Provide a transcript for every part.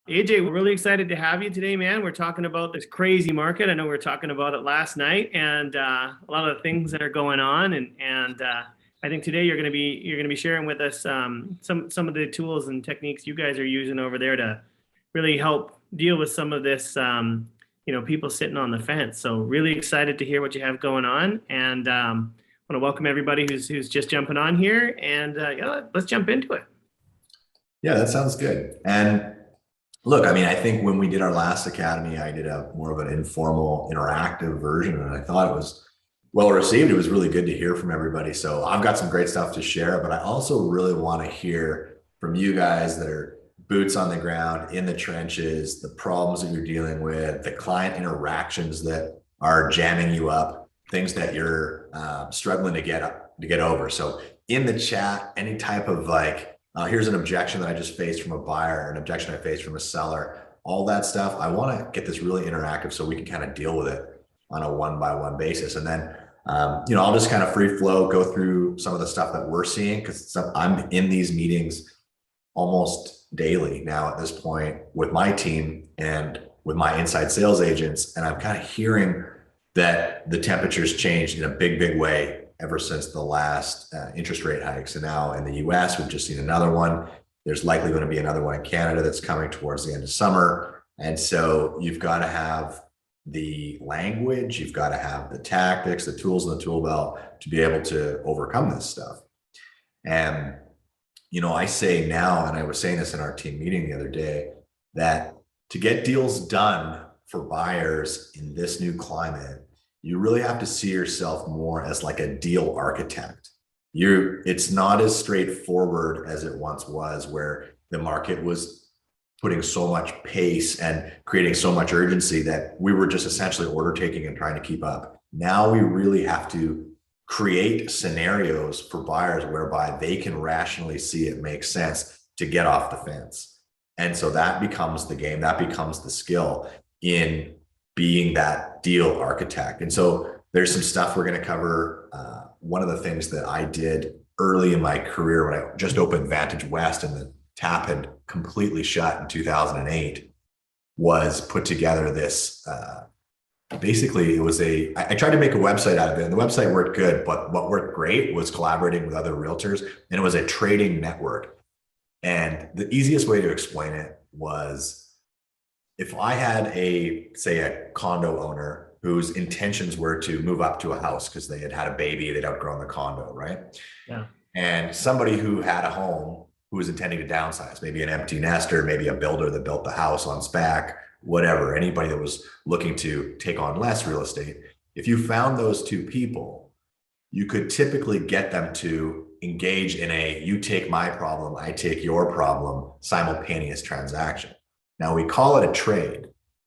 AJ, we're really excited to have you today, man. We're talking about this crazy market. I know we were talking about it last night, and a lot of the things that are going on. And I think today you're gonna be sharing with us some of the tools and techniques you guys are using over there to really help deal with some of this, people sitting on the fence. So really excited to hear what you have going on, and want to welcome everybody who's just jumping on here. And yeah, let's jump into it. Yeah, that sounds good. And look, I mean, I think when we did our last academy, I did a more of an informal, interactive version, and I thought it was well received. It was really good to hear from everybody. So I've got some great stuff to share, but I also really want to hear from you guys that are boots on the ground, in the trenches, the problems that you're dealing with, the client interactions that are jamming you up, things that you're struggling to get over. So in the chat, any type of here's an objection that I just faced from a buyer, an objection I faced from a seller, all that stuff. I want to get this really interactive so we can kind of deal with it on a one-by-one basis. And then, I'll just kind of free flow, go through some of the stuff that we're seeing, because I'm in these meetings almost daily now at this point with my team and with my inside sales agents. And I'm kind of hearing that the temperature's changed in a big, big way ever since the last interest rate hikes. And now in the US, we've just seen another one. There's likely going to be another one in Canada that's coming towards the end of summer. And so you've got to have the language, you've got to have the tactics, the tools in the tool belt to be able to overcome this stuff. And, I say now, and I was saying this in our team meeting the other day, that to get deals done for buyers in this new climate, you really have to see yourself more as like a deal architect. It's not as straightforward as it once was, where the market was putting so much pace and creating so much urgency that we were just essentially order taking and trying to keep up. Now we really have to create scenarios for buyers whereby they can rationally see it makes sense to get off the fence. And so that becomes the game, that becomes the skill in being that deal architect. And so there's some stuff we're going to cover. One of the things that I did early in my career when I just opened Vantage West and the tap had completely shut in 2008 was put together this, basically it was I tried to make a website out of it, and the website worked good, but what worked great was collaborating with other realtors, and it was a trading network. And the easiest way to explain it was, if I had say a condo owner whose intentions were to move up to a house because they had a baby, they'd outgrown the condo, right? Yeah. And somebody who had a home who was intending to downsize, maybe an empty nester, maybe a builder that built the house on spec, whatever, anybody that was looking to take on less real estate. If you found those two people, you could typically get them to engage in a you take my problem, I take your problem simultaneous transaction. Now we call it a trade,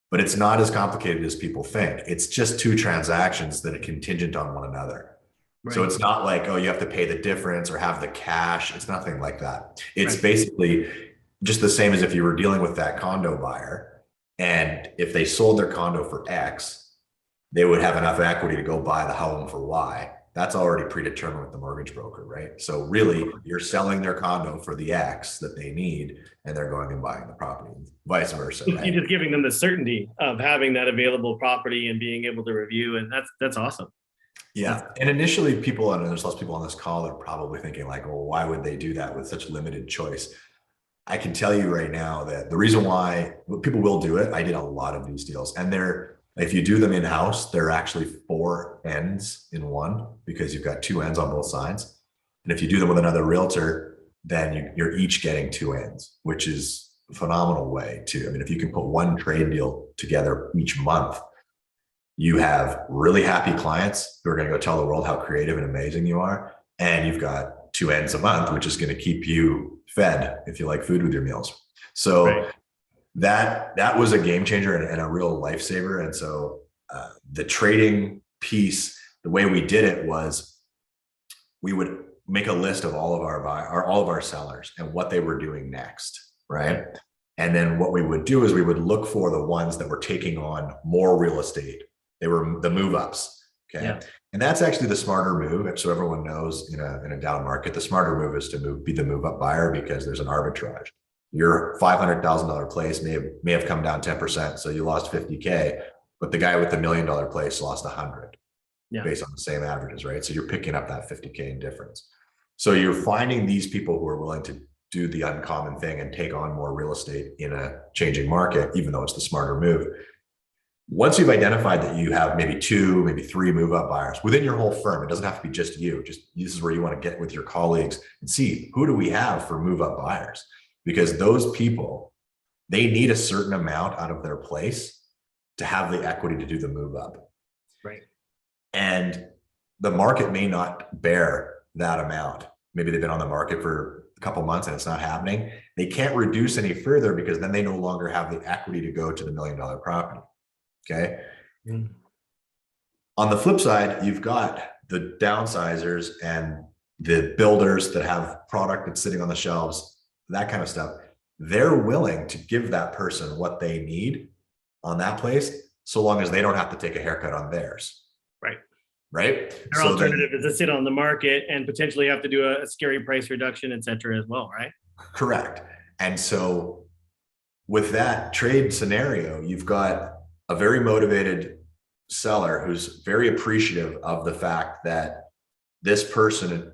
but it's not as complicated as people think. It's just two transactions that are contingent on one another. Right. So it's not like, oh, you have to pay the difference or have the cash. It's nothing like that. It's right. Basically just the same as if you were dealing with that condo buyer. And if they sold their condo for X, they would have enough equity to go buy the home for Y. That's already predetermined with the mortgage broker, right? So really, you're selling their condo for the X that they need, and they're going and buying the property, vice versa. Right? You're just giving them the certainty of having that available property and being able to review, and that's awesome. Yeah, and initially people, and there's lots of people on this call that are probably thinking like, well, why would they do that with such limited choice? I can tell you right now that the reason why people will do it, I did a lot of these deals, and if you do them in-house, they're actually 4 ends in one, because you've got 2 ends on both sides. And if you do them with another realtor, then you're each getting 2 ends, which is a phenomenal way to, I mean, if you can put one trade deal together each month, you have really happy clients who are going to go tell the world how creative and amazing you are. And you've got 2 ends a month, which is going to keep you fed if you like food with your meals. So right. That was a game changer and a real lifesaver. And so the trading piece, the way we did it was we would make a list of all of our sellers and what they were doing next, right? And then what we would do is we would look for the ones that were taking on more real estate. They were the move ups. Okay. Yeah. And that's actually the smarter move. So everyone knows in a down market, the smarter move is to be the move up buyer, because there's an arbitrage. your $500,000 place may have come down 10%. So you lost 50K, but the guy with the $1 million place lost 100 based on the same averages, right? So you're picking up that 50K in difference. So you're finding these people who are willing to do the uncommon thing and take on more real estate in a changing market, even though it's the smarter move. Once you've identified that you have maybe 2, maybe 3 move up buyers within your whole firm, it doesn't have to be just you. Just this is where you want to get with your colleagues and see who do we have for move up buyers, because those people, they need a certain amount out of their place to have the equity to do the move up. Right. And the market may not bear that amount. Maybe they've been on the market for a couple months and it's not happening. They can't reduce any further because then they no longer have the equity to go to the $1 million property. Okay. On the flip side, you've got the downsizers and the builders that have product that's sitting on the shelves, that kind of stuff. They're willing to give that person what they need on that place, so long as they don't have to take a haircut on theirs. Right. Right. Their alternative is to sit on the market and potentially have to do a scary price reduction, et cetera, as well. Right. Correct. And so with that trade scenario, you've got a very motivated seller who's very appreciative of the fact that this person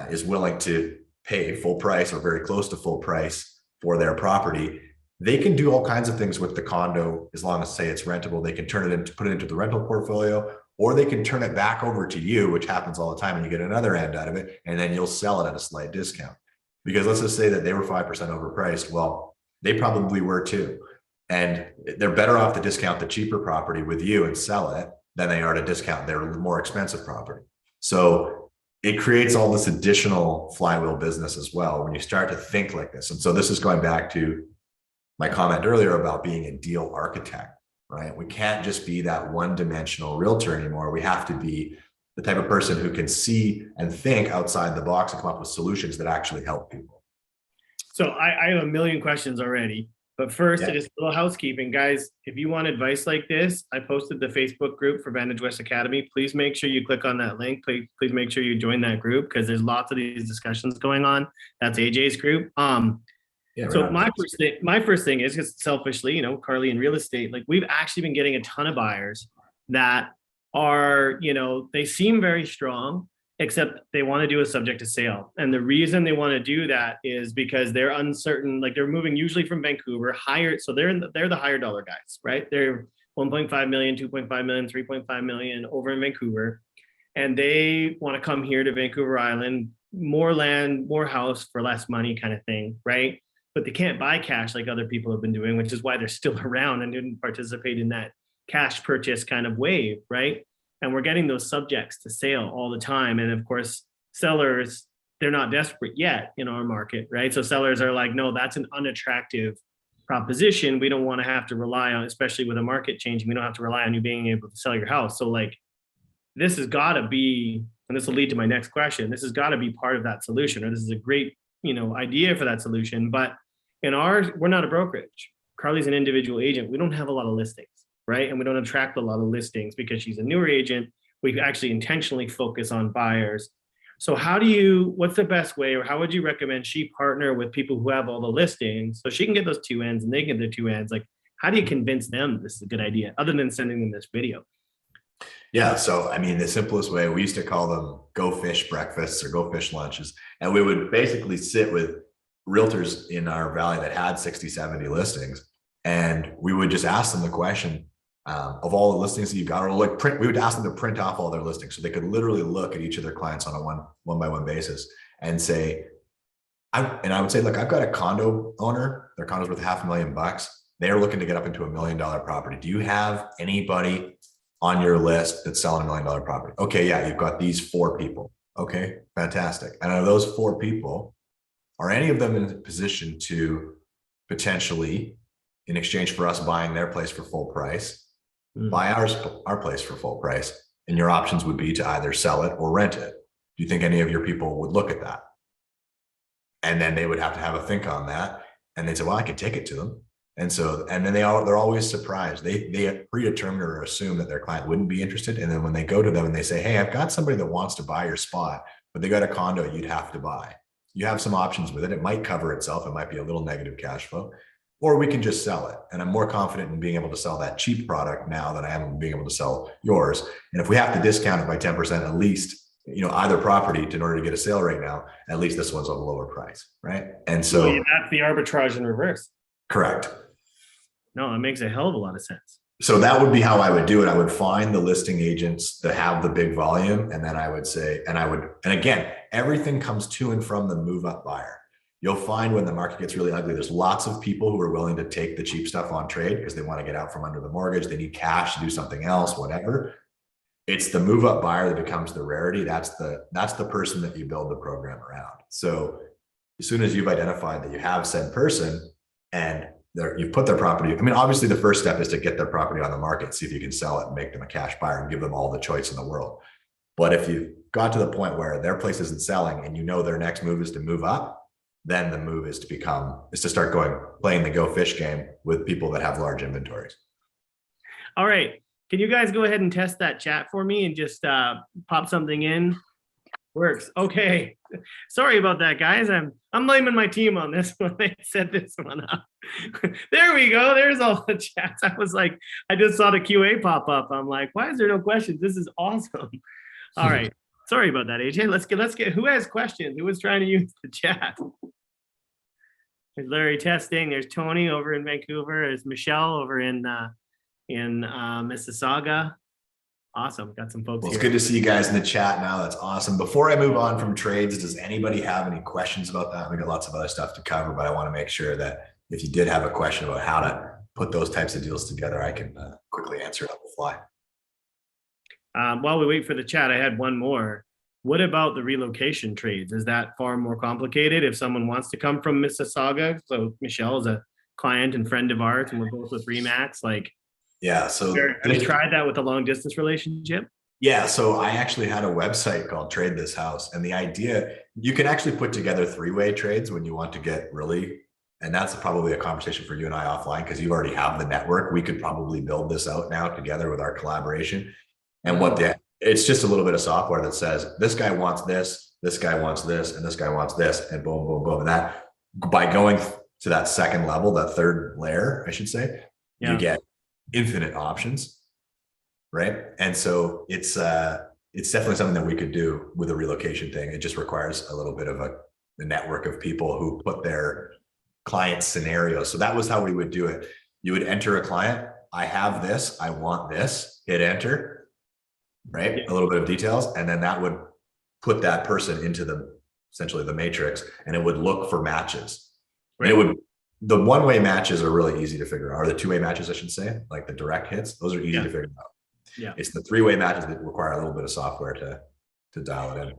is willing to pay full price or very close to full price for their property. They can do all kinds of things with the condo as long as, say, it's rentable. They can turn it into, put it into the rental portfolio, or they can turn it back over to you, which happens all the time, and you get another end out of it, and then you'll sell it at a slight discount. Because let's just say that they were 5% overpriced. Well, they probably were too. And they're better off to discount the cheaper property with you and sell it than they are to discount their more expensive property. So it creates all this additional flywheel business as well when you start to think like this. And so this is going back to my comment earlier about being a deal architect, right? We can't just be that one-dimensional realtor anymore. We have to be the type of person who can see and think outside the box and come up with solutions that actually help people. So I have a million questions already. But first, just a little housekeeping, guys. If you want advice like this, I posted the Facebook group for Vantage West Academy. Please make sure you click on that link. Please make sure you join that group, because there's lots of these discussions going on. That's AJ's group. So my first thing is, just selfishly, Carly, in real estate, like, we've actually been getting a ton of buyers that are, they seem very strong, except they want to do a subject to sale. And the reason they want to do that is because they're uncertain. Like, they're moving usually from Vancouver, higher. So they're the higher dollar guys, right? They're 1.5 million, 2.5 million, 3.5 million over in Vancouver. And they want to come here to Vancouver Island, more land, more house for less money kind of thing, right? But they can't buy cash like other people have been doing, which is why they're still around and didn't participate in that cash purchase kind of wave, right? And we're getting those subjects to sale all the time. And of course, sellers, they're not desperate yet in our market, right? So sellers are like, no, that's an unattractive proposition. We don't want to have to rely on, especially with a market changing, we don't have to rely on you being able to sell your house. So like, this has got to be, and this will lead to my next question, this has got to be part of that solution, or this is a great, idea for that solution. But in ours, we're not a brokerage. Carly's an individual agent. We don't have a lot of listings, right? And we don't attract a lot of listings because she's a newer agent. We actually intentionally focus on buyers. So what's the best way, or how would you recommend she partner with people who have all the listings so she can get those two ends and they get their two ends? Like, how do you convince them this is a good idea other than sending them this video? Yeah. So, I mean, the simplest way, we used to call them go fish breakfasts or go fish lunches. And we would basically sit with realtors in our valley that had 60, 70 listings. And we would just ask them the question of all the listings that you've got, or we would ask them to print off all their listings so they could literally look at each of their clients on a one by one basis and say, I would say, look, I've got a condo owner, their condo's worth $500,000. They're looking to get up into $1 million property. Do you have anybody on your list that's selling $1 million property? Okay, yeah, you've got these 4 people. Okay, fantastic. And out of those 4 people, are any of them in a position to potentially, in exchange for us buying their place for full price, buy our place for full price? And your options would be to either sell it or rent it. Do you think any of your people would look at that? And then they would have to have a think on that. And they'd say, well, I could take it to them. And then they're always surprised. They predetermine or assume that their client wouldn't be interested. And then when they go to them and they say, hey, I've got somebody that wants to buy your spot, but they got a condo you'd have to buy. you have some options with it. It might cover itself. It might be a little negative cash flow, or we can just sell it. And I'm more confident in being able to sell that cheap product now than I am in being able to sell yours. And if we have to discount it by 10%, at least, either property in order to get a sale right now, at least this one's on a lower price, right? And so that's the arbitrage in reverse. Correct. No, it makes a hell of a lot of sense. So that would be how I would do it. I would find the listing agents that have the big volume. And then I would say, and again, everything comes to and from the move up buyer. You'll find when the market gets really ugly, there's lots of people who are willing to take the cheap stuff on trade because they want to get out from under the mortgage. They need cash to do something else, whatever. It's the move up buyer that becomes the rarity. That's the person that you build the program around. So as soon as you've identified that you have said person and you've put their property, obviously the first step is to get their property on the market, see if you can sell it and make them a cash buyer and give them all the choice in the world. But if you got to the point where their place isn't selling and their next move is to move up, then the move is to start playing the go fish game with people that have large inventories. All right. Can you guys go ahead and test that chat for me and just pop something in? Works. Okay. Sorry about that, guys. I'm blaming my team on this one. They set this one up. There we go. There's all the chats. I was like, I just saw the QA pop up. I'm like, why is there no questions? This is awesome. All right. Sorry about that, AJ. Let's get who has questions? Who was trying to use the chat? There's Larry testing. There's Tony over in Vancouver. There's Michelle over in Mississauga. Awesome. Got some folks here. It's good to see you guys in the chat now. That's awesome. Before I move on from trades, does anybody have any questions about that? We got lots of other stuff to cover, but I want to make sure that if you did have a question about how to put those types of deals together, I can quickly answer it on the fly. While we wait for the chat, I had one more. What about the relocation trades? Is that far more complicated if someone wants to come from Mississauga? So Michelle is a client and friend of ours, and we're both with Remax. Yeah. So have you tried that with a long distance relationship? Yeah. So I actually had a website called Trade This House. And the idea, you can actually put together three-way trades when you want to get really, and that's probably a conversation for you and I offline because you already have the network. We could probably build this out now together with our collaboration. And it's just a little bit of software that says, this guy wants this guy wants this, and this guy wants this, and boom, boom, boom. And that, by going to that second level, that third layer, I should say, you get infinite options, right? And so it's definitely something that we could do with a relocation thing. It just requires a little bit of a network of people who put their client scenarios. So that was how we would do it. You would enter a client. I have this. I want this. Hit enter, right? A little bit of details, and then that would put that person into essentially the matrix, and it would look for matches. Right. The one-way matches are really easy to figure out, or the two-way matches, I should say, like the direct hits. Those are easy to figure out. Yeah. It's the three-way matches that require a little bit of software to dial it in.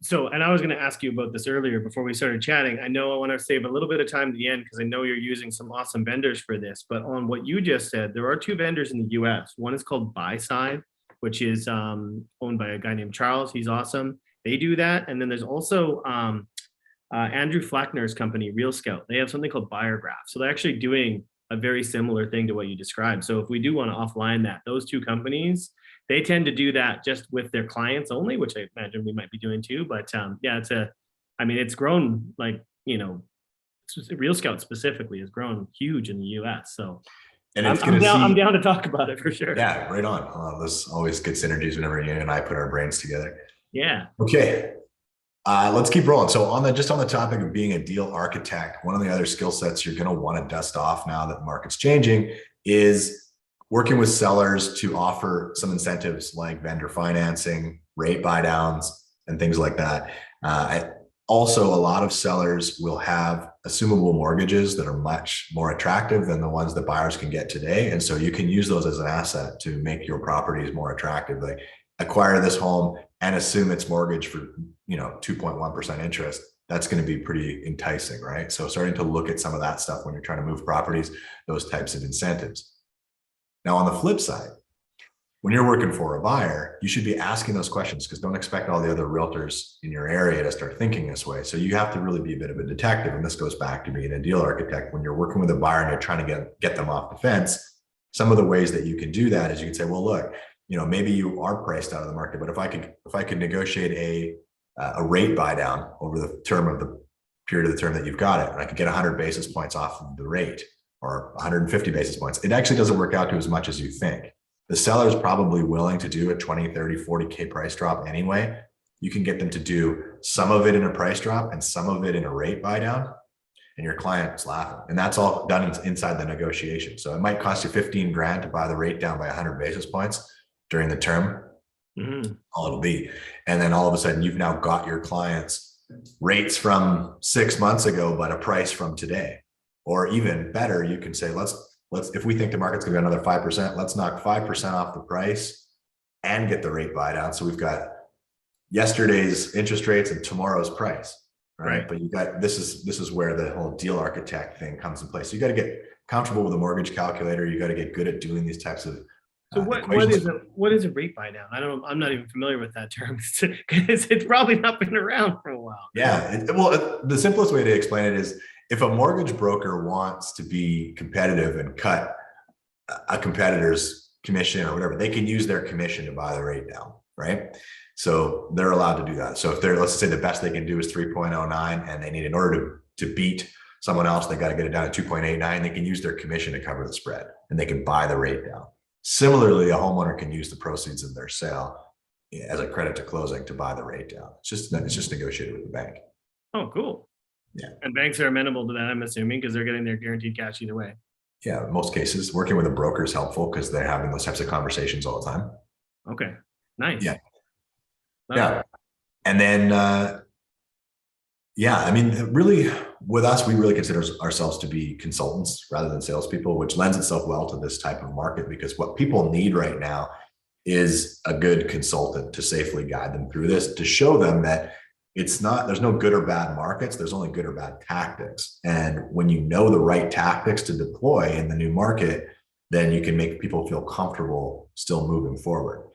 So, and I was going to ask you about this earlier before we started chatting. I know I want to save a little bit of time at the end because I know you're using some awesome vendors for this. But on what you just said, there are two vendors in the US. One is called BuySide, which is owned by a guy named Charles. He's awesome. They do that. And then there's also Andrew Flackner's company, Real Scout. They have something called Buyergraph. So they're actually doing a very similar thing to what you described. So if we do want to offline that, those two companies, they tend to do that just with their clients only, which I imagine we might be doing too. But yeah, it's grown Real Scout specifically has grown huge in the US. So and I'm down to talk about it for sure. Yeah, right on. There's always good synergies whenever you and I put our brains together. Yeah. Okay. Let's keep rolling. So on the topic of being a deal architect, one of the other skill sets you're going to want to dust off now that the market's changing is working with sellers to offer some incentives like vendor financing, rate buy downs, and things like that. Also, a lot of sellers will have assumable mortgages that are much more attractive than the ones that buyers can get today. And so you can use those as an asset to make your properties more attractive. Like acquire this home and assume its mortgage for 2.1% interest. That's going to be pretty enticing, right? So starting to look at some of that stuff when you're trying to move properties, those types of incentives. Now, on the flip side, when you're working for a buyer, you should be asking those questions because don't expect all the other realtors in your area to start thinking this way. So you have to really be a bit of a detective. And this goes back to being a deal architect. When you're working with a buyer and you're trying to get them off the fence, some of the ways that you can do that is you can say, well, look, maybe you are priced out of the market, but if I could negotiate a rate buy down over the term of period of the term that you've got it. And I could get 100 basis points off of the rate or 150 basis points. It actually doesn't work out to as much as you think. The seller is probably willing to do a 20, 30, 40K price drop anyway. You can get them to do some of it in a price drop and some of it in a rate buy down, and your client's laughing. And that's all done inside the negotiation. So it might cost you 15 grand to buy the rate down by 100 basis points during the term. All it'll be. And then all of a sudden you've now got your clients rates from 6 months ago, but a price from today. Or even better, you can say, let's if we think the market's gonna be another 5%, let's knock 5% off the price and get the rate buy down. So we've got yesterday's interest rates and tomorrow's price, right? But you got, this is where the whole deal architect thing comes in place. So you got to get comfortable with a mortgage calculator. You got to get good at doing these types of So what is a rate buy down? I'm not even familiar with that term. It's probably not been around for a while. Yeah. Well, the simplest way to explain it is if a mortgage broker wants to be competitive and cut a competitor's commission or whatever, they can use their commission to buy the rate down, right? So they're allowed to do that. So if they're, let's say the best they can do is 3.09 and they need, in order to beat someone else, they got to get it down to 2.89, they can use their commission to cover the spread and they can buy the rate down. Similarly, a homeowner can use the proceeds of their sale as a credit to closing to buy the rate down. It's just negotiated with the bank. Oh, cool. Yeah. And banks are amenable to that, I'm assuming, because they're getting their guaranteed cash either way. Yeah, in most cases, working with a broker is helpful because they're having those types of conversations all the time. Okay, nice. Yeah. Yeah. And then, I mean, really with us, we really consider ourselves to be consultants rather than salespeople, which lends itself well to this type of market, because what people need right now is a good consultant to safely guide them through this, to show them that there's no good or bad markets. There's only good or bad tactics. And when you know the right tactics to deploy in the new market, then you can make people feel comfortable still moving forward.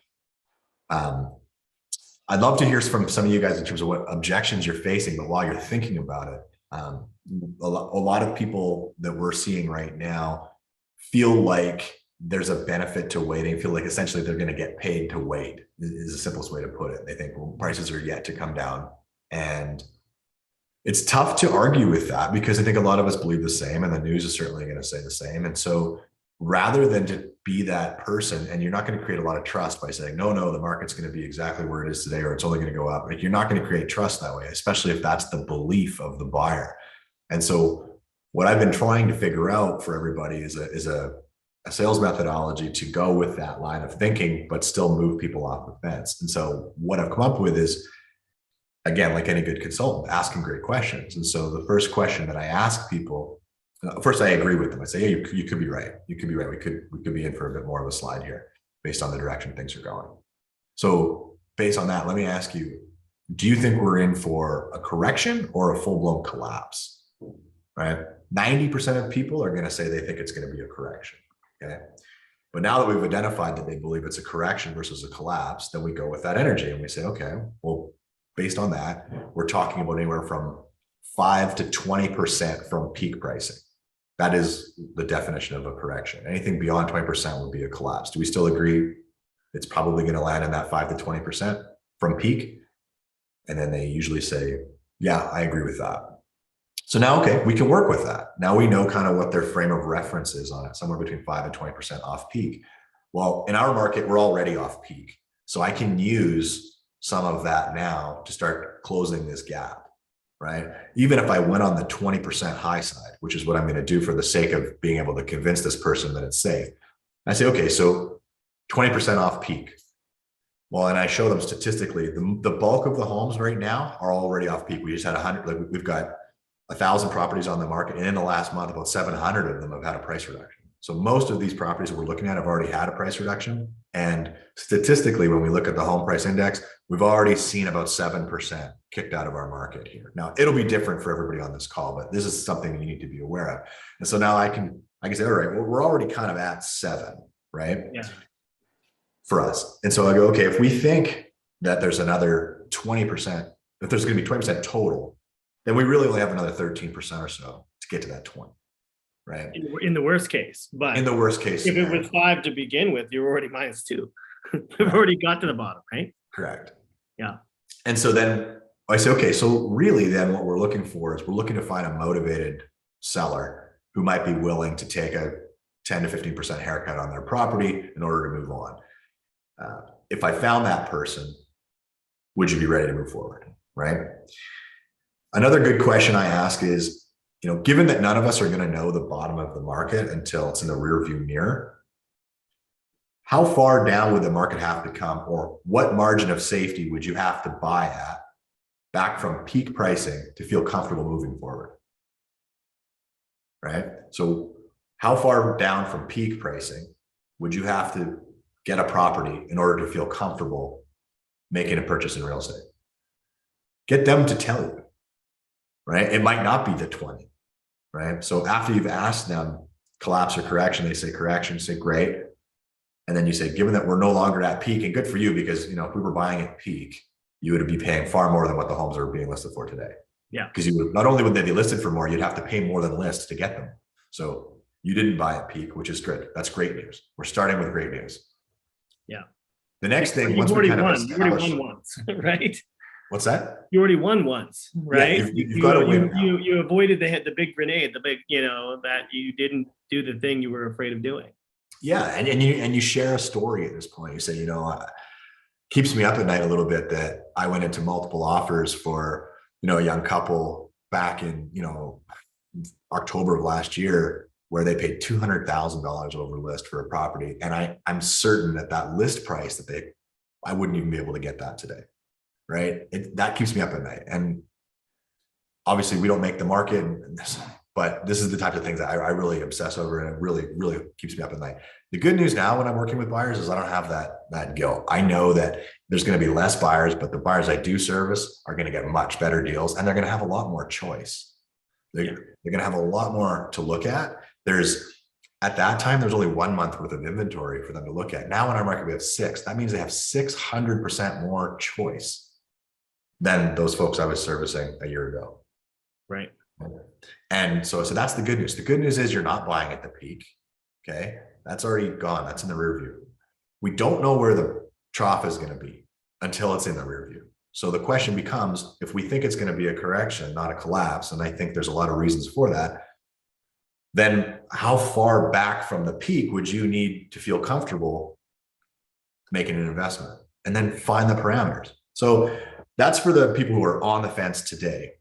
I'd love to hear from some of you guys in terms of what objections you're facing, but while you're thinking about it, a lot of people that we're seeing right now feel like there's a benefit to waiting, feel like essentially they're going to get paid to wait is the simplest way to put it. They think, well, prices are yet to come down. And it's tough to argue with that because I think a lot of us believe the same, and the news is certainly going to say the same. And so rather than to be that person, and you're not going to create a lot of trust by saying, no, the market's going to be exactly where it is today, or it's only going to go up. Like, you're not going to create trust that way, especially if that's the belief of the buyer. And so what I've been trying to figure out for everybody is a sales methodology to go with that line of thinking, but still move people off the fence. And so what I've come up with is, again, like any good consultant, asking great questions. And so the first question that I ask people, first, I agree with them. I say, yeah, you could be right. You could be right. We could be in for a bit more of a slide here based on the direction things are going. So based on that, let me ask you, do you think we're in for a correction or a full-blown collapse? Right? 90% of people are going to say they think it's going to be a correction. Okay. But now that we've identified that they believe it's a correction versus a collapse, then we go with that energy and we say, okay, well, based on that, we're talking about anywhere from 5 to 20% from peak pricing. That is the definition of a correction. Anything beyond 20% would be a collapse. Do we still agree it's probably going to land in that 5 to 20% from peak? And then they usually say, yeah, I agree with that. So now, okay, we can work with that. Now we know kind of what their frame of reference is on it, somewhere between 5 and 20% off peak. Well, in our market, we're already off peak. So I can use some of that now to start closing this gap. Right? Even if I went on the 20% high side, which is what I'm going to do for the sake of being able to convince this person that it's safe. I say, okay, so 20% off peak. Well, and I show them statistically, the bulk of the homes right now are already off peak. We just had 100, like we've got 1,000 properties on the market. And in the last month, about 700 of them have had a price reduction. So most of these properties that we're looking at have already had a price reduction. And statistically, when we look at the home price index, we've already seen about 7% kicked out of our market here. Now, it'll be different for everybody on this call, but this is something you need to be aware of. And so now I can say, all right, well, we're already kind of at 7, right? Yeah. For us. And so I go, okay, if we think that there's another 20%, if there's going to be 20% total, then we really only have another 13% or so to get to that 20. Right. In the worst case, but in the worst case, if it was 5 to begin with, you're already -2. We've already got to the bottom, right? Correct. Yeah. And so then I say, okay, so really then what we're looking for is we're looking to find a motivated seller who might be willing to take a 10 to 15% haircut on their property in order to move on. If I found that person, would you be ready to move forward? Right. Another good question I ask is, given that none of us are going to know the bottom of the market until it's in the rear view mirror, how far down would the market have to come, or what margin of safety would you have to buy at back from peak pricing to feel comfortable moving forward? Right. So how far down from peak pricing would you have to get a property in order to feel comfortable making a purchase in real estate? Get them to tell you, right? It might not be the 20, right? So after you've asked them collapse or correction, they say correction, say great. And then you say, given that we're no longer at peak, and good for you, because if we were buying at peak, you would be paying far more than what the homes are being listed for today. Yeah. Because you would, not only would they be listed for more, you'd have to pay more than list to get them. So you didn't buy at peak, which is good. That's great news. We're starting with great news. Yeah. The next thing, You once we already kind of won. You already won once, right? What's that? You already won once, right? Yeah, you've got to win. You avoided the big grenade, the big, that you didn't do the thing you were afraid of doing. Yeah, and you share a story at this point. You say, keeps me up at night a little bit that I went into multiple offers for, a young couple back in, October of last year, where they paid $200,000 over list for a property. And I'm certain that list price I wouldn't even be able to get that today. Right. That keeps me up at night. And obviously we don't make the market, but this is the type of things that I really obsess over, and it really, really keeps me up at night. The good news now when I'm working with buyers is I don't have that guilt. I know that there's going to be less buyers, but the buyers I do service are going to get much better deals, and they're going to have a lot more choice. They're going to have a lot more to look at. At that time, there's only 1 month worth of inventory for them to look at. Now in our market, we have 6. That means they have 600% more choice than those folks I was servicing a year ago. Right. And so that's the good news. The good news is you're not buying at the peak. Okay. That's already gone. That's in the rear view. We don't know where the trough is going to be until it's in the rear view. So the question becomes, if we think it's going to be a correction, not a collapse, and I think there's a lot of reasons for that, then how far back from the peak would you need to feel comfortable making an investment? And then find the parameters. So that's for the people who are on the fence today.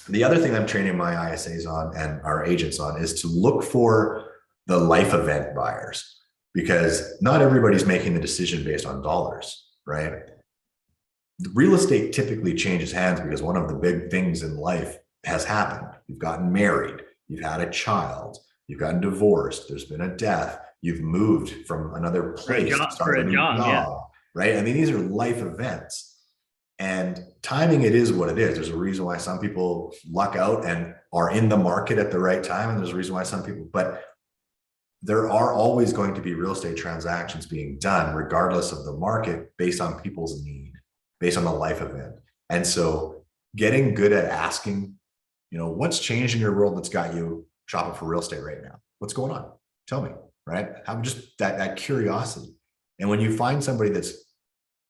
The other thing I'm training my ISAs on and our agents on is to look for the life event buyers, because not everybody's making the decision based on dollars, right? Real estate typically changes hands because one of the big things in life has happened. You've gotten married, you've had a child, you've gotten divorced, there's been a death, you've moved from another place to start a new job, right? I mean, these are life events. And timing, it is what it is. There's a reason why some people luck out and are in the market at the right time. And there's a reason why some people, but there are always going to be real estate transactions being done regardless of the market, based on people's need, based on the life event. And so getting good at asking, what's changed in your world that's got you shopping for real estate right now? What's going on? Tell me, right? Have just that curiosity. And when you find somebody that's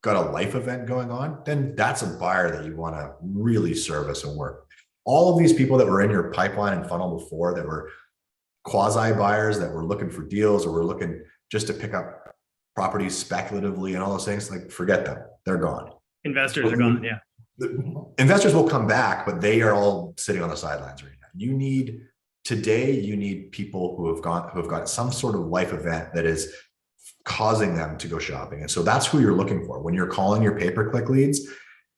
got a life event going on, then that's a buyer that you want to really service and work. All of these people that were in your pipeline and funnel before, that were quasi buyers that were looking for deals or were looking just to pick up properties speculatively and all those things, like, forget them. They're gone. Investors are gone. Yeah. Investors will come back, but they are all sitting on the sidelines right now. You need people who have got some sort of life event that is causing them to go shopping. And so that's who you're looking for. When you're calling your pay-per-click leads,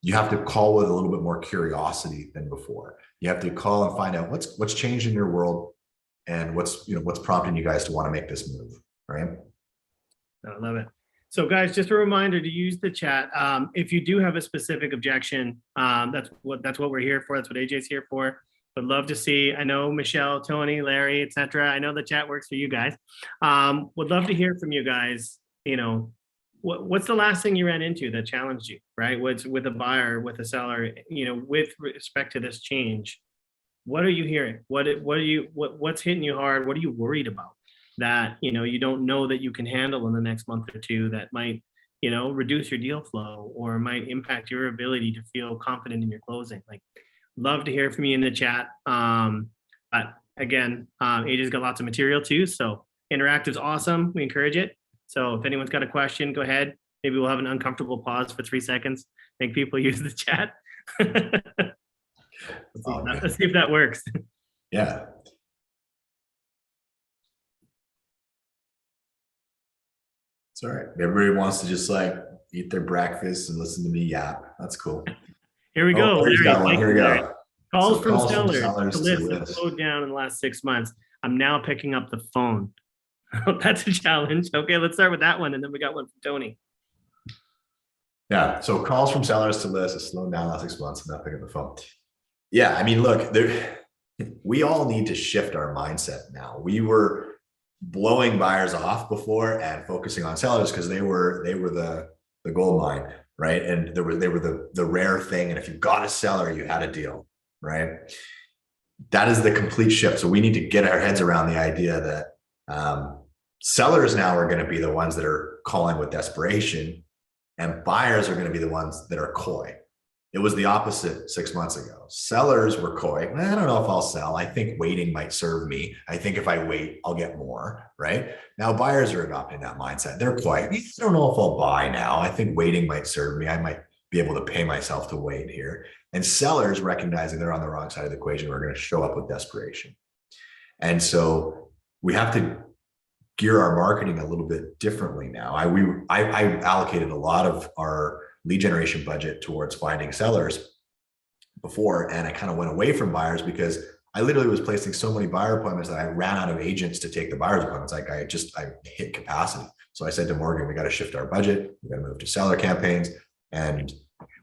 you have to call with a little bit more curiosity than before. You have to call and find out what's changed in your world and what's prompting you guys to want to make this move, right? I love it. So guys, just a reminder to use the chat. If you do have a specific objection, that's what we're here for. That's what AJ's here for. Would love to see. I know Michelle, Tony, Larry, etc. I know the chat works for you guys. Would love to hear from you guys. What's the last thing you ran into that challenged you, right? What's with a buyer, with a seller, with respect to this change? What are you hearing? What's hitting you hard? What are you worried about that you don't know that you can handle in the next month or two that might reduce your deal flow or might impact your ability to feel confident in your closing. Like, love to hear from you in the chat. But again, AJ's got lots of material too. So interactive's awesome. We encourage it. So if anyone's got a question, go ahead. Maybe we'll have an uncomfortable pause for 3 seconds. Make people use the chat. Let's see if that works. Yeah. It's all right. Everybody wants to just like eat their breakfast and listen to me yap. That's cool. Here we go. Larry's got one. Here we go. Calls So from calls from sellers. sellers The to list has list. slowed down in the last 6 months. I'm now picking up the phone. That's a challenge. Okay, let's start with that one. And then we got one from Tony. Yeah. So calls from sellers to list has slowed down last 6 months. I'm not picking up the phone. Yeah. I mean, look, we all need to shift our mindset now. We were blowing buyers off before and focusing on sellers because they were the gold mine, right? And they were the rare thing. And if you got a seller, you had a deal, right? That is the complete shift. So we need to get our heads around the idea that sellers now are going to be the ones that are calling with desperation, and buyers are going to be the ones that are coy. It was the opposite 6 months ago. Sellers were coy. I don't know if I'll sell. I think waiting might serve me. I think if I wait, I'll get more, right? Now buyers are adopting that mindset. They're coy. I don't know if I'll buy now. I think waiting might serve me. I might be able to pay myself to wait here. And sellers recognizing they're on the wrong side of the equation, are going to show up with desperation. And so we have to gear our marketing a little bit differently now. I allocated a lot of our lead generation budget towards finding sellers before, and I kind of went away from buyers because I literally was placing so many buyer appointments that I ran out of agents to take the buyer's appointments. Like I hit capacity. So I said to Morgan, we got to shift our budget. We got to move to seller campaigns. And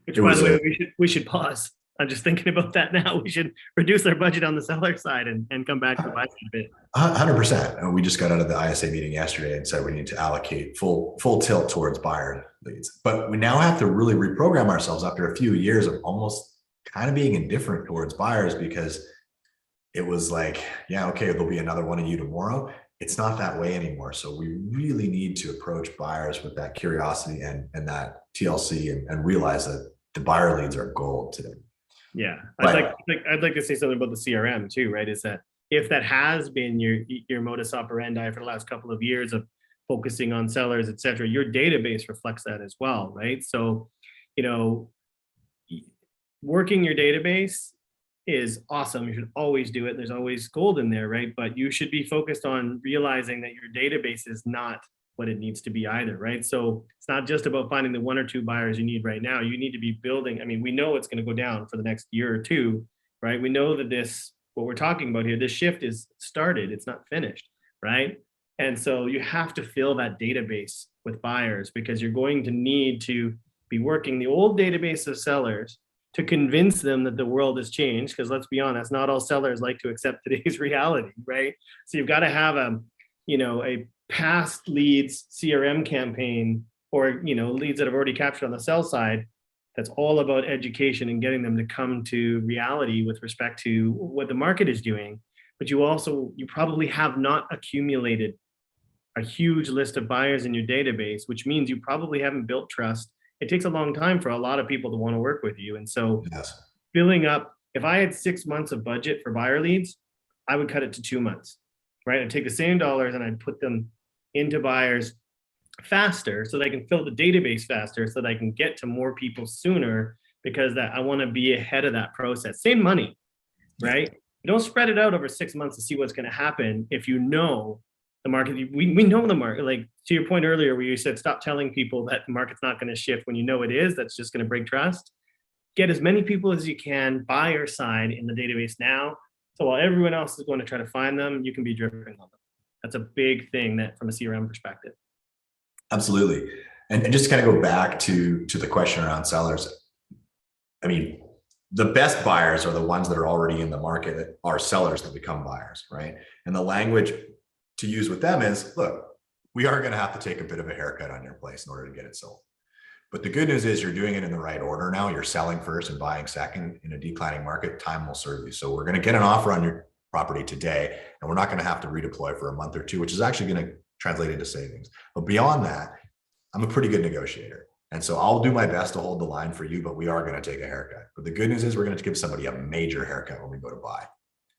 which, by the way, we should pause. I'm just thinking about that now. We should reduce our budget on the seller side and come back to the buy side a bit. 100%. We just got out of the ISA meeting yesterday and said we need to allocate full tilt towards buyer leads. But we now have to really reprogram ourselves after a few years of almost kind of being indifferent towards buyers, because it was like, yeah, okay, there'll be another one of you tomorrow. It's not that way anymore. So we really need to approach buyers with that curiosity and that TLC and realize that the buyer leads are gold today. Yeah, I'd like to say something about the CRM too, right? Is that if that has been your modus operandi for the last couple of years of focusing on sellers, et cetera, your database reflects that as well, right? So, working your database is awesome. You should always do it. There's always gold in there, right? But you should be focused on realizing that your database is not what it needs to be either, right? So it's not just about finding the 1 or 2 buyers you need right now. You need to be building. I mean, we know it's going to go down for the next year or two, right? We know that what we're talking about here, this shift is started, it's not finished, right? And so you have to fill that database with buyers, because you're going to need to be working the old database of sellers to convince them that the world has changed. Because let's be honest, not all sellers like to accept today's reality, right? So you've got to have a past leads CRM campaign, or leads that have already captured on the sell side, that's all about education and getting them to come to reality with respect to what the market is doing. But you probably have not accumulated a huge list of buyers in your database, which means you probably haven't built trust. It takes a long time for a lot of people to want to work with you. And so filling up, if I had 6 months of budget for buyer leads, I would cut it to 2 months, right? I'd take the same dollars and I'd put them into buyers faster so they can fill the database faster, so that I can get to more people sooner, because I want to be ahead of that process. Same money, right? You don't spread it out over 6 months to see what's going to happen. If you know the market, we know the market. Like to your point earlier where you said, stop telling people that the market's not going to shift when you know it is. That's just going to break trust. Get as many people as you can, buyer side, in the database now. So while everyone else is going to try to find them, you can be driven on them. That's a big thing that from a CRM perspective. Absolutely. And just to kind of go back to the question around sellers. I mean, the best buyers are the ones that are already in the market, that are sellers that become buyers, right? And the language to use with them is, look, we are going to have to take a bit of a haircut on your place in order to get it sold. But the good news is you're doing it in the right order now. You're selling first and buying second. In a declining market, time will serve you. So we're going to get an offer on your property today, and we're not going to have to redeploy for a month or two, which is actually going to translate into savings. But beyond that, I'm a pretty good negotiator. And so I'll do my best to hold the line for you, but we are going to take a haircut. But the good news is we're going to give somebody a major haircut when we go to buy.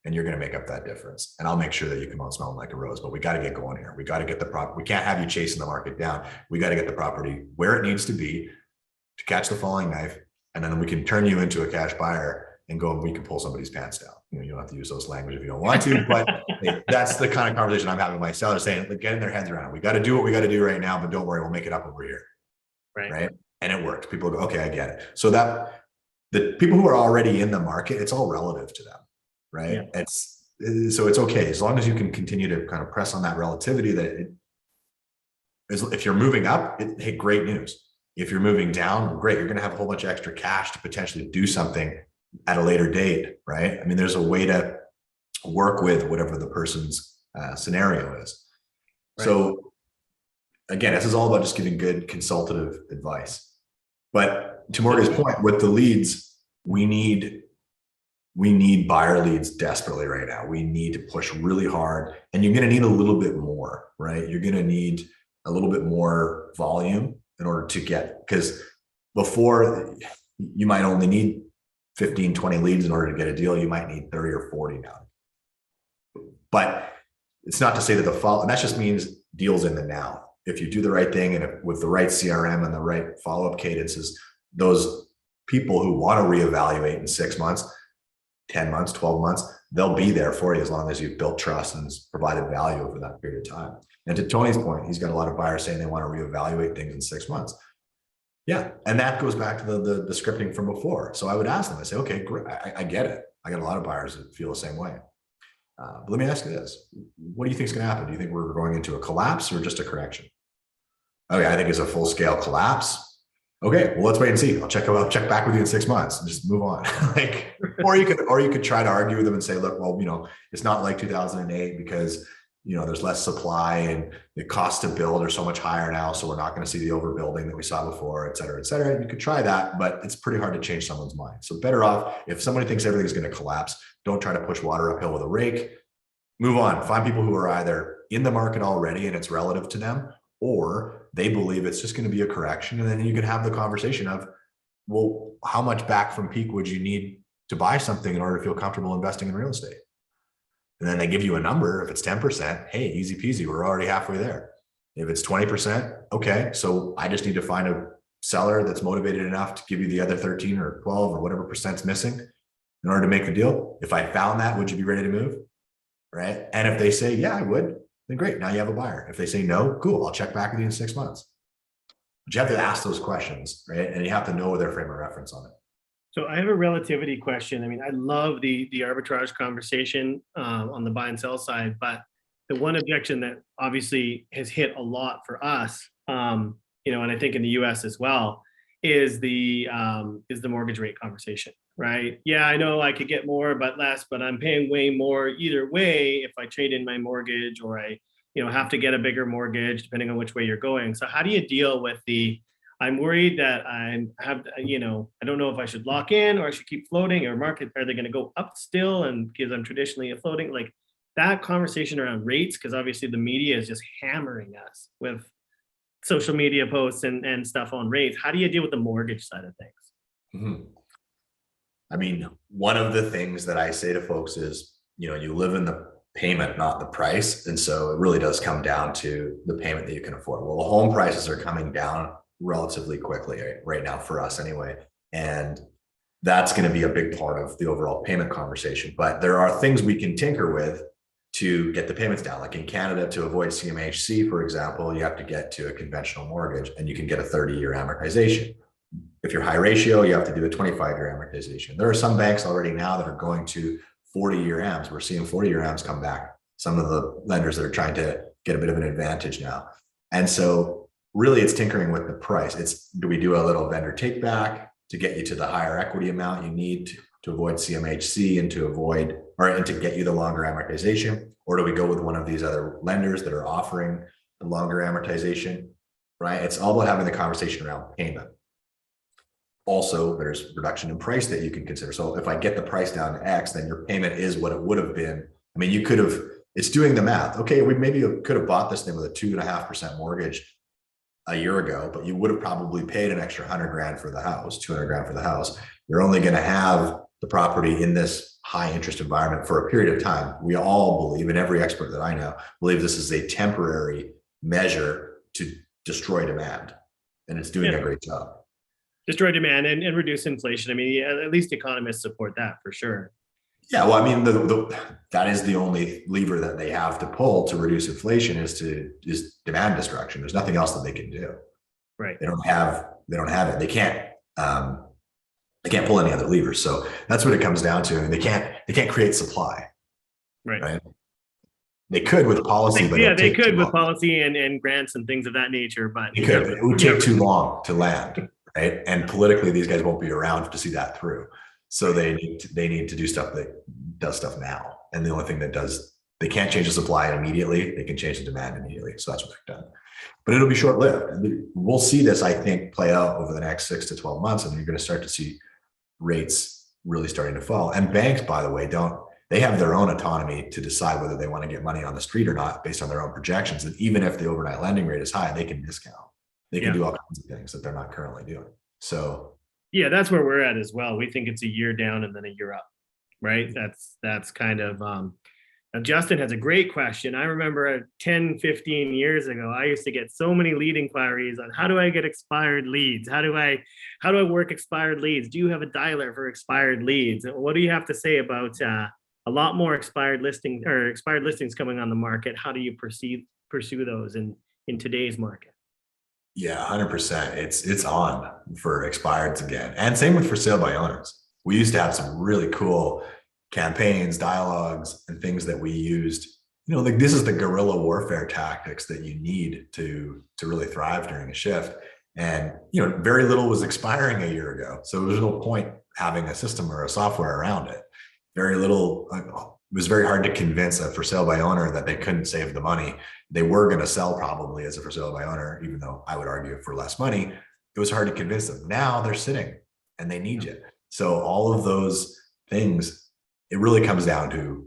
And you're going to make up that difference. And I'll make sure that you come out smelling like a rose, but we got to get going here. We got to get the property. We can't have you chasing the market down. We got to get the property where it needs to be to catch the falling knife. And then we can turn you into a cash buyer and go and we can pull somebody's pants down. You don't have to use those language if you don't want to, but that's the kind of conversation I'm having with my sellers, saying, like, getting their heads around it. We got to do what we got to do right now, but don't worry, we'll make it up over here. Right. And it works. People go, okay, I get it. So that the people who are already in the market, it's all relative to them. Right. Yeah. So it's okay. As long as you can continue to kind of press on that relativity that if you're moving up, hey, great news. If you're moving down, great. You're going to have a whole bunch of extra cash to potentially do something at a later date, right? I mean, there's a way to work with whatever the person's scenario is. Right. So again, this is all about just giving good consultative advice. But to Morgan's point, with the leads, we need buyer leads desperately right now. We need to push really hard, and you're going to need a little bit more, right? You're going to need a little bit more volume in order to get, because before you might only need 15, 20 leads in order to get a deal. You might need 30 or 40 now. But it's not to say that and that just means deals in the now. If you do the right thing and with the right CRM and the right follow-up cadences, those people who want to reevaluate in 6 months, 10 months, 12 months, they'll be there for you as long as you've built trust and provided value over that period of time. And to Tony's point, he's got a lot of buyers saying they want to reevaluate things in 6 months. Yeah. And that goes back to the scripting from before. So I would ask them, I say, okay, great. I get it. I got a lot of buyers that feel the same way. But let me ask you this. What do you think is going to happen? Do you think we're going into a collapse or just a correction? Okay. I think it's a full scale collapse. Okay. Well, let's wait and see. I'll check back with you in 6 months and just move on. or you could try to argue with them and say, look, well, it's not like 2008 because there's less supply and the cost to build are so much higher now. So we're not going to see the overbuilding that we saw before, et cetera, et cetera. And you could try that, but it's pretty hard to change someone's mind. So better off, if somebody thinks everything's going to collapse, don't try to push water uphill with a rake. Move on. Find people who are either in the market already and it's relative to them, or they believe it's just going to be a correction. And then you can have the conversation of, well, how much back from peak would you need to buy something in order to feel comfortable investing in real estate? And then they give you a number. If it's 10%, hey, easy peasy, we're already halfway there. If it's 20%, okay, so I just need to find a seller that's motivated enough to give you the other 13 or 12 or whatever percent's missing in order to make the deal. If I found that, would you be ready to move? Right? And if they say, yeah, I would, then great, now you have a buyer. If they say no, cool, I'll check back with you in 6 months. But you have to ask those questions, right? And you have to know their frame of reference on it. So I have a relativity question. I mean, I love the arbitrage conversation on the buy and sell side, but the one objection that obviously has hit a lot for us, and I think in the U.S. as well, is the mortgage rate conversation, right? Yeah, I know I could get more, but less, but I'm paying way more either way if I trade in my mortgage or I, have to get a bigger mortgage depending on which way you're going. So how do you deal with I'm worried that I don't know if I should lock in or I should keep floating, or market, are they going to go up still? And because I'm traditionally a floating, like that conversation around rates, because obviously the media is just hammering us with social media posts and stuff on rates. How do you deal with the mortgage side of things? Mm-hmm. I mean, one of the things that I say to folks is, you live in the payment, not the price. And so it really does come down to the payment that you can afford. Well, the home prices are coming down relatively quickly right now for us anyway. And that's going to be a big part of the overall payment conversation. But there are things we can tinker with to get the payments down. Like in Canada, to avoid CMHC, for example, you have to get to a conventional mortgage and you can get a 30-year amortization. If you're high ratio, you have to do a 25-year amortization. There are some banks already now that are going to 40-year AMs. We're seeing 40-year AMs come back. Some of the lenders that are trying to get a bit of an advantage now. And so really it's tinkering with the price. Do we do a little vendor take back to get you to the higher equity amount you need to avoid CMHC and to get you the longer amortization? Or do we go with one of these other lenders that are offering the longer amortization, right? It's all about having the conversation around payment. Also, there's reduction in price that you can consider. So if I get the price down to X, then your payment is what it would have been. I mean, it's doing the math. Okay, we maybe could have bought this thing with a 2.5% mortgage a year ago, but you would have probably paid an extra 100 grand for the house, 200 grand for the house. You're only going to have the property in this high interest environment for a period of time. We all believe, and every expert that I know believe, this is a temporary measure to destroy demand, and it's doing a great job. Destroy demand and reduce inflation. I mean, yeah, at least economists support that for sure. Yeah, well, I mean, that is the only lever that they have to pull to reduce inflation is demand destruction. There's nothing else that they can do. Right. They don't have it. They can't pull any other levers. So that's what it comes down to. And they can't create supply. Right. They could with policy, but yeah, they could with policy and grants and things of that nature, but it would take too long to land. Right. And politically, these guys won't be around to see that through. So they need to do stuff that does stuff now. And the only thing that does, they can't change the supply immediately. They can change the demand immediately. So that's what they've done. But it'll be short lived. We'll see this, I think, play out over the next 6 to 12 months. And you're going to start to see rates really starting to fall. And banks, by the way, they have their own autonomy to decide whether they want to get money on the street or not based on their own projections. And even if the overnight lending rate is high, they can discount. They can do all kinds of things that they're not currently doing. So yeah, that's where we're at as well. We think it's a year down and then a year up, right? That's kind of now Justin has a great question. I remember 10, 15 years ago, I used to get so many lead inquiries on how do I get expired leads? How do I work expired leads? Do you have a dialer for expired leads? What do you have to say about a lot more expired listings coming on the market? How do you pursue those in today's market? Yeah, 100%. It's on for expireds again. And same with for sale by owners. We used to have some really cool campaigns, dialogues, and things that we used. Like this is the guerrilla warfare tactics that you need to really thrive during a shift. And very little was expiring a year ago. So there's no point having a system or a software around it. Very little. It was very hard to convince a for sale by owner that they couldn't save the money. They were going to sell probably as a for sale by owner, even though I would argue for less money. It was hard to convince them. Now they're sitting and they need you. So all of those things, it really comes down to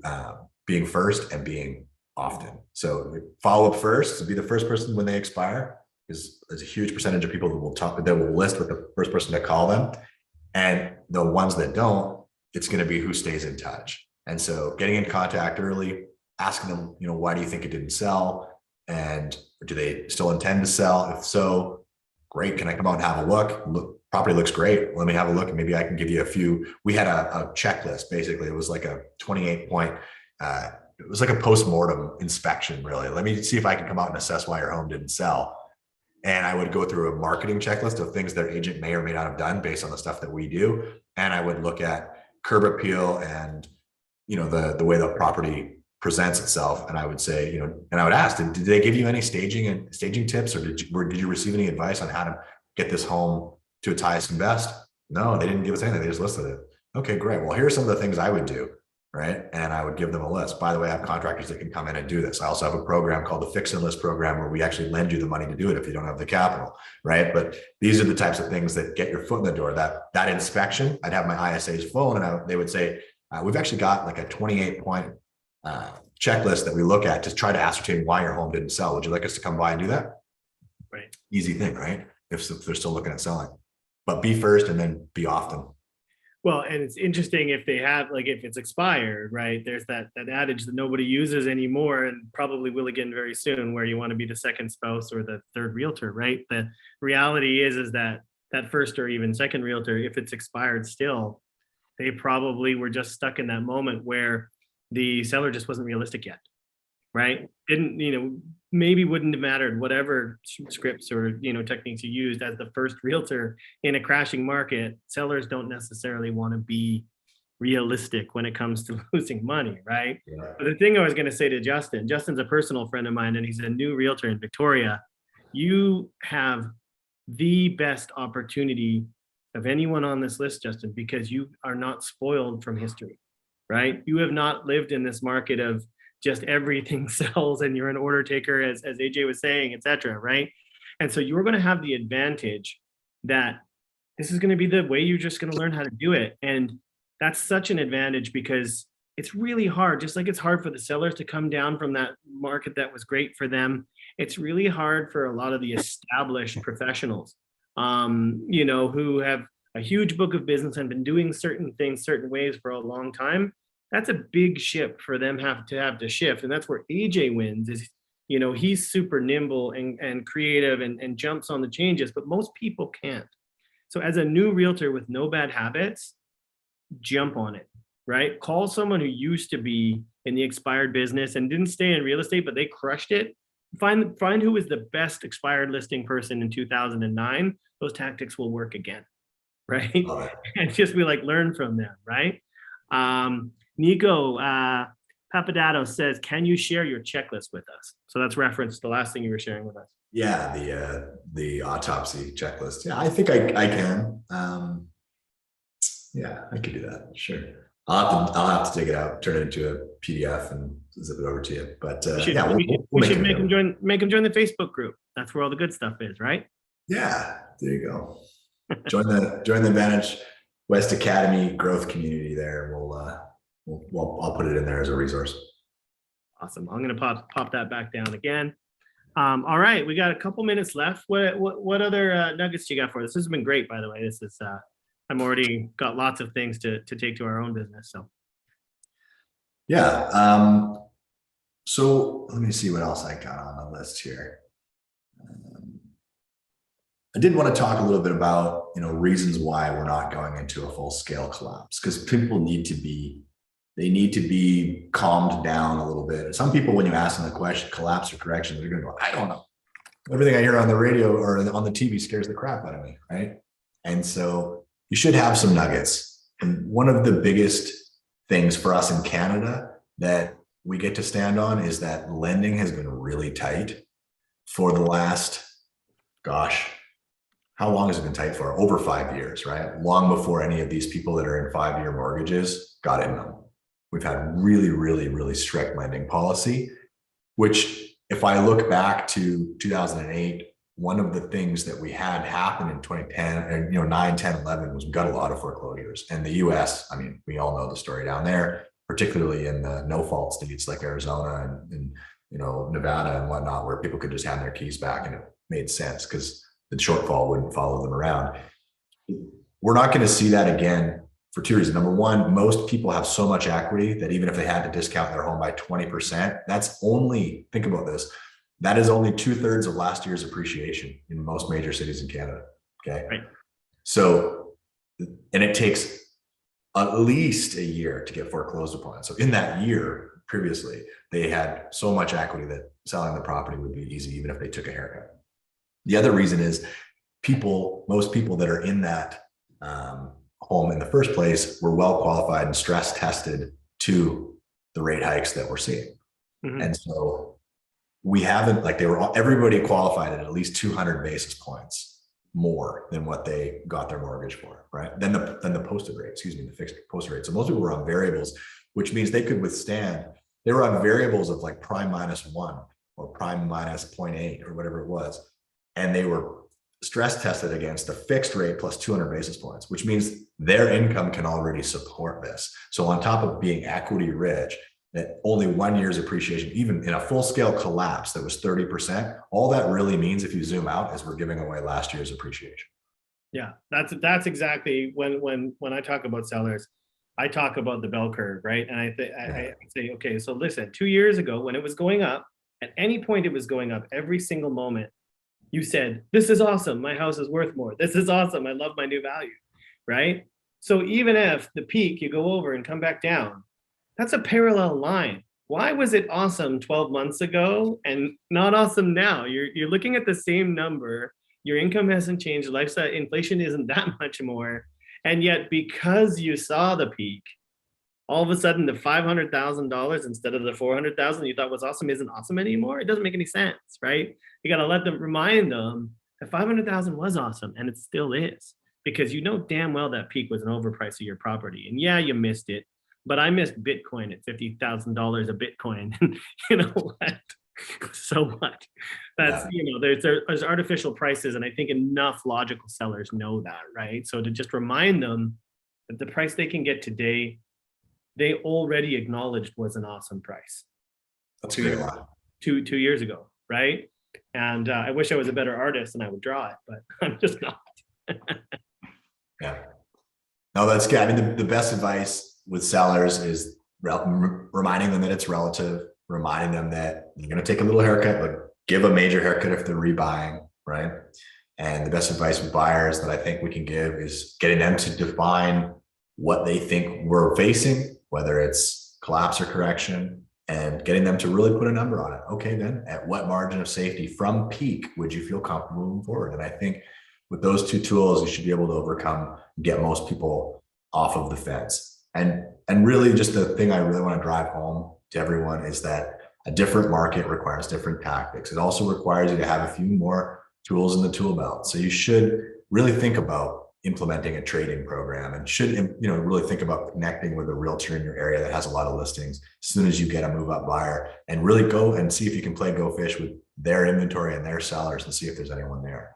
being first and being often. So follow up first, so be the first person when they expire, because there's a huge percentage of people that will list with the first person to call them. And the ones that don't, it's going to be who stays in touch. And so getting in contact early, asking them, why do you think it didn't sell? And do they still intend to sell? If so, great. Can I come out and have a look? Property looks great. Let me have a look and maybe I can give you a few. We had a checklist. Basically, it was like a 28-point, it was like a post-mortem inspection, really. Let me see if I can come out and assess why your home didn't sell. And I would go through a marketing checklist of things their agent may or may not have done based on the stuff that we do. And I would look at curb appeal and the way the property presents itself. And I would say, and I would ask, did they give you any staging tips, or did you receive any advice on how to get this home to its highest and best? No, they didn't give us anything. They just listed it. Okay, great. Well, here are some of the things I would do. Right. And I would give them a list. By the way, I have contractors that can come in and do this. I also have a program called the Fix and List program where we actually lend you the money to do it if you don't have the capital. Right. But these are the types of things that get your foot in the door. That inspection, I'd have my ISA's phone and they would say, we've actually got like a 28-point checklist that we look at to try to ascertain why your home didn't sell. Would you like us to come by and do that? Right. Easy thing, right? If they're still looking at selling, but be first and then be often. Well, and it's interesting if they have, like, if it's expired, right? There's that adage that nobody uses anymore and probably will again very soon, where you want to be the second spouse or the third realtor, right? The reality is that first or even second realtor, if it's expired still, they probably were just stuck in that moment where the seller just wasn't realistic yet, right? Didn't, maybe wouldn't have mattered whatever scripts or, techniques you used as the first realtor in a crashing market. Sellers don't necessarily want to be realistic when it comes to losing money, right? Yeah. But the thing I was going to say to Justin's a personal friend of mine, and he's a new realtor in Victoria. You have the best opportunity of anyone on this list, Justin, because you are not spoiled from history, right? You have not lived in this market of just everything sells and you're an order taker, as AJ was saying, et cetera, right? And so you're going to have the advantage that this is going to be the way you're just going to learn how to do it. And that's such an advantage because it's really hard, just like it's hard for the sellers to come down from that market that was great for them. It's really hard for a lot of the established professionals, who have a huge book of business and been doing certain things certain ways for a long time. That's a big ship for them have to shift. And that's where AJ wins is, he's super nimble and creative and jumps on the changes, but most people can't. So as a new realtor with no bad habits, jump on it, right? Call someone who used to be in the expired business and didn't stay in real estate, but they crushed it. Find who was the best expired listing person in 2009. Those tactics will work again, right? And just be like, learn from them, right? Nico Papadato says, can you share your checklist with us? So that's reference to the last thing you were sharing with us. Yeah, the autopsy checklist. Yeah, I think I can. Yeah, I could do that. Sure. I'll have to take it out, turn it into a PDF, and zip it over to you. But we should make them join the Facebook group. That's where all the good stuff is, right? Yeah, there you go. Join the Vantage West Academy growth community there. I'll put it in there as a resource. Awesome. I'm gonna pop that back down again. All right, we got a couple minutes left. What other nuggets do you got for us? This has been great, by the way. This is I'm already got lots of things to take to our own business. So yeah. So let me see what else I got on the list here. I did want to talk a little bit about reasons why we're not going into a full scale collapse, because people need to be calmed down a little bit. Some people, when you ask them the question, collapse or correction, they're going to go, I don't know. Everything I hear on the radio or on the TV scares the crap out of me, right? And so you should have some nuggets. And one of the biggest things for us in Canada that we get to stand on is that lending has been really tight for the last, how long has it been tight for? Over 5 years, right? Long before any of these people that are in 5-year mortgages got in them. We've had really, really, really strict lending policy, which if I look back to 2008, one of the things that we had happen in 2010 and 9, 10, 11 was we got a lot of foreclosures. And the US, I mean, we all know the story down there, particularly in the no fault states like Arizona and Nevada and whatnot, where people could just hand their keys back and it made sense because the shortfall wouldn't follow them around. We're not going to see that again for two reasons. Number one, most people have so much equity that even if they had to discount their home by 20%, that's only, think about this, that is only 2/3 of last year's appreciation in most major cities in Canada. Okay. Right. So, and it takes at least a year to get foreclosed upon. So in that year previously, they had so much equity that selling the property would be easy, even if they took a haircut. The other reason is most people that are in that home in the first place were well qualified and stress tested to the rate hikes that we're seeing. Mm-hmm. And so we haven't, everybody qualified at least 200 basis points more than what they got their mortgage for, right? Than the posted rate, the fixed posted rate. So most people were on variables, which means they could withstand, they were on variables of like prime -1 or prime -0.8 or whatever it was. And they were stress tested against a fixed rate plus 200 basis points, which means their income can already support this. So on top of being equity rich, that only 1 year's appreciation, even in a full scale collapse that was 30%, all that really means if you zoom out is we're giving away last year's appreciation. Yeah, that's exactly when I talk about sellers, I talk about the bell curve, right? And I say, okay, so listen, 2 years ago when it was going up, at any point it was going up, every single moment, you said, this is awesome, my house is worth more. This is awesome, I love my new value, right? So even if the peak, you go over and come back down, that's a parallel line. Why was it awesome 12 months ago and not awesome now? You're looking at the same number, your income hasn't changed, lifestyle inflation isn't that much more. And yet because you saw the peak, all of a sudden the $500,000 instead of the $400,000 you thought was awesome isn't awesome anymore. It doesn't make any sense, right? You got to let them remind them that $500,000 was awesome and it still is, because you know damn well that peak was an overprice of your property. And yeah, you missed it, but I missed Bitcoin at $50,000 a Bitcoin. You know what? So what? That's, there's artificial prices. And I think enough logical sellers know that, right? So to just remind them that the price they can get today, they already acknowledged was an awesome price. That's a great line. two years ago, right? And I wish I was a better artist and I would draw it, but I'm just not. Yeah. No, that's good. I mean, the best advice with sellers is reminding them that it's relative, reminding them that you're going to take a little haircut, but give a major haircut if they're rebuying, right? And the best advice with buyers that I think we can give is getting them to define what they think we're facing, whether it's collapse or correction, and getting them to really put a number on it. Okay, then at what margin of safety from peak would you feel comfortable moving forward? And I think with those two tools, you should be able to overcome, get most people off of the fence. And really just the thing I really want to drive home to everyone is that a different market requires different tactics. It also requires you to have a few more tools in the tool belt. So you should really think about implementing a trading program, and should really think about connecting with a realtor in your area that has a lot of listings as soon as you get a move up buyer, and really go and see if you can play go fish with their inventory and their sellers and see if there's anyone there.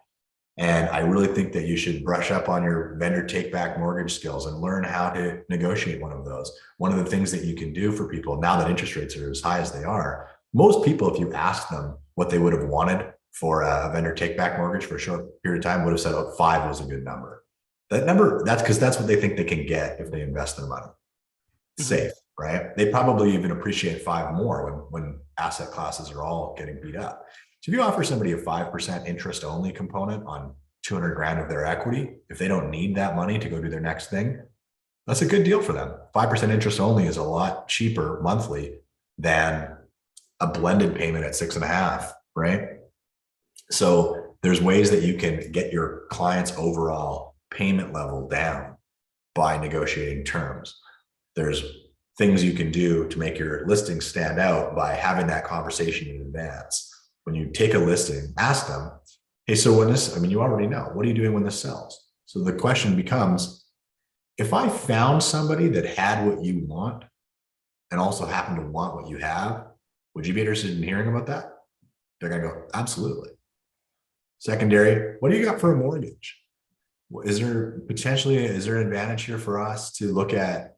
And I really think that you should brush up on your vendor take back mortgage skills and learn how to negotiate one of those. One of the things that you can do for people now that interest rates are as high as they are, most people, if you ask them what they would have wanted for a vendor take back mortgage for a short period of time, would have said, oh, 5 was a good number. That number, that's because that's what they think they can get if they invest their money. Safe, right? They probably even appreciate 5 more when asset classes are all getting beat up. So if you offer somebody a 5% interest only component on 200 grand of their equity, if they don't need that money to go do their next thing, that's a good deal for them. 5% interest only is a lot cheaper monthly than a blended payment at 6.5, right? So there's ways that you can get your clients' overall payment level down by negotiating terms. There's things you can do to make your listing stand out by having that conversation in advance. When you take a listing, ask them, hey, so when this, you already know, what are you doing when this sells? So the question becomes, if I found somebody that had what you want and also happened to want what you have, would you be interested in hearing about that? They're going to go, absolutely. Secondary, what do you got for a mortgage? Is there an advantage here for us to look at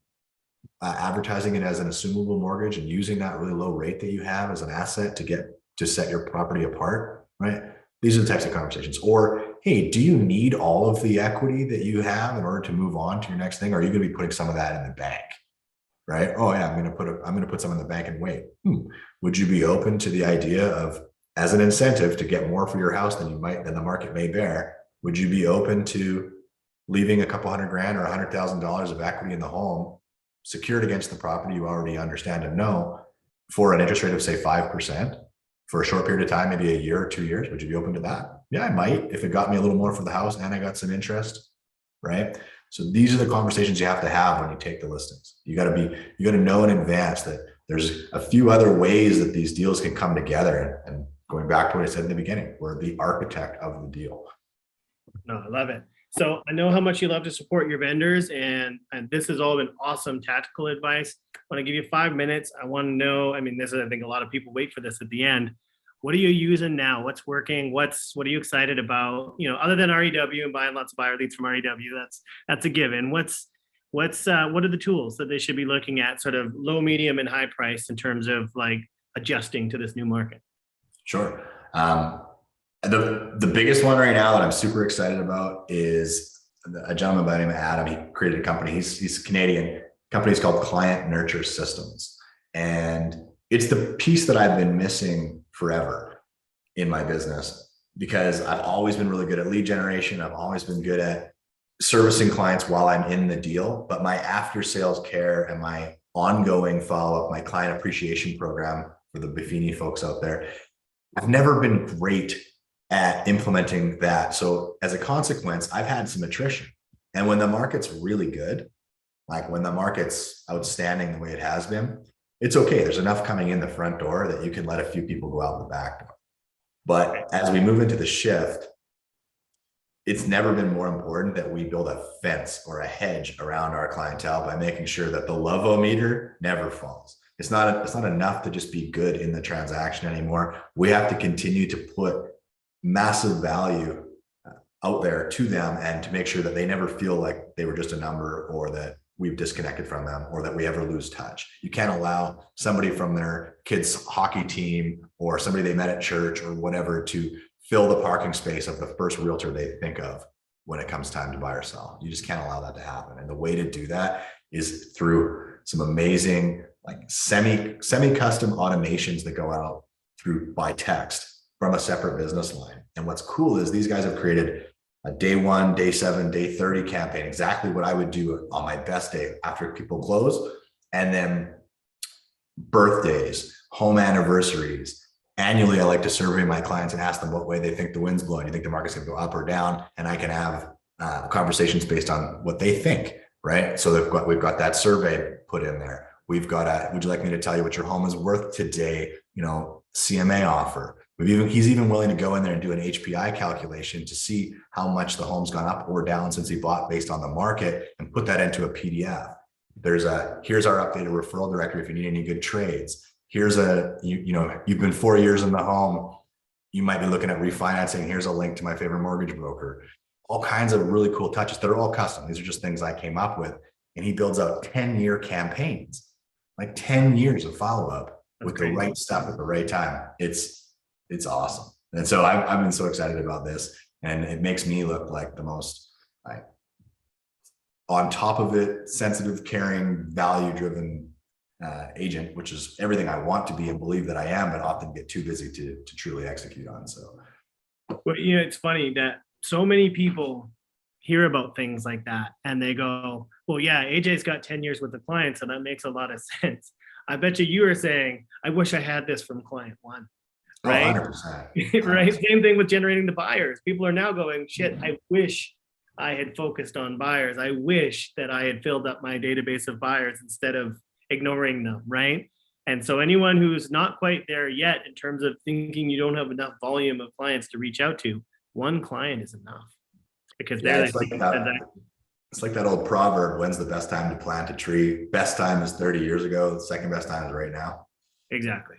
advertising it as an assumable mortgage and using that really low rate that you have as an asset to set your property apart, right? These are the types of conversations. Or, hey, do you need all of the equity that you have in order to move on to your next thing? Or are you going to be putting some of that in the bank, right? Oh yeah, I'm going to put some in the bank and wait. Would you be open to the idea of, as an incentive to get more for your house than the market may bear? Would you be open to leaving a couple $100 grand or $100,000 of equity in the home secured against the property you already understand and know for an interest rate of say 5%? For a short period of time, maybe a year or 2 years, would you be open to that? Yeah, I might, if it got me a little more for the house and I got some interest, right? So these are the conversations you have to have when you take the listings. You got to know in advance that there's a few other ways that these deals can come together. And going back to what I said in the beginning, we're the architect of the deal. No, I love it. So I know how much you love to support your vendors, and this has all been awesome tactical advice. I want to give you 5 minutes. I want to know, I think a lot of people wait for this at the end. What are you using now? What's working? What are you excited about? Other than REW and buying lots of buyer leads from REW, that's a given. What are the tools that they should be looking at, sort of low, medium, and high price in terms of like adjusting to this new market? Sure. The biggest one right now that I'm super excited about is a gentleman by the name of Adam. He created a company. He's Canadian. Company's called Client Nurture Systems. And it's the piece that I've been missing forever in my business, because I've always been really good at lead generation. I've always been good at servicing clients while I'm in the deal, but my after sales care and my ongoing follow-up, my client appreciation program for the Buffini folks out there, I've never been great at implementing that. So as a consequence, I've had some attrition. And when the market's really good, like when the market's outstanding the way it has been, it's okay. There's enough coming in the front door that you can let a few people go out the back door. But as we move into the shift, it's never been more important that we build a fence or a hedge around our clientele by making sure that the love-o-meter never falls. It's not enough to just be good in the transaction anymore. We have to continue to put massive value out there to them and to make sure that they never feel like they were just a number, or that we've disconnected from them or that we ever lose touch. You can't allow somebody from their kids' hockey team or somebody they met at church or whatever to fill the parking space of the first realtor they think of when it comes time to buy or sell. You just can't allow that to happen. And the way to do that is through some amazing like semi-custom automations that go out through by text from a separate business line. And what's cool is these guys have created a day 1, day 7, day 30 campaign, exactly what I would do on my best day after people close. And then birthdays, home anniversaries. Annually, I like to survey my clients and ask them what way they think the wind's blowing. Do you think the market's going to go up or down? And I can have conversations based on what they think, right? So we've got that survey put in there. We've got would you like me to tell you what your home is worth today? CMA offer. He's even willing to go in there and do an HPI calculation to see how much the home's gone up or down since he bought based on the market and put that into a PDF. Here's our updated referral directory if you need any good trades. Here's you've been 4 years in the home. You might be looking at refinancing. Here's a link to my favorite mortgage broker. All kinds of really cool touches that are all custom. These are just things I came up with. And he builds out 10-year campaigns, like 10 years of follow-up with the right stuff at the right time. It's awesome. And so I've been so excited about this, and it makes me look like the most on top of it, sensitive, caring, value-driven agent, which is everything I want to be and believe that I am, but often get too busy to truly execute on. So, well, it's funny that so many people hear about things like that and they go, well, yeah, AJ's got 10 years with the client, so that makes a lot of sense. I bet you were saying, I wish I had this from client 1. Right. 100%. Right. Same thing with generating the buyers. People are now going, shit, I wish I had focused on buyers. I wish that I had filled up my database of buyers instead of ignoring them. Right. And so anyone who's not quite there yet in terms of thinking you don't have enough volume of clients to reach out to, one client is enough. Because it's like that old proverb, when's the best time to plant a tree? Best time is 30 years ago. The second best time is right now. Exactly.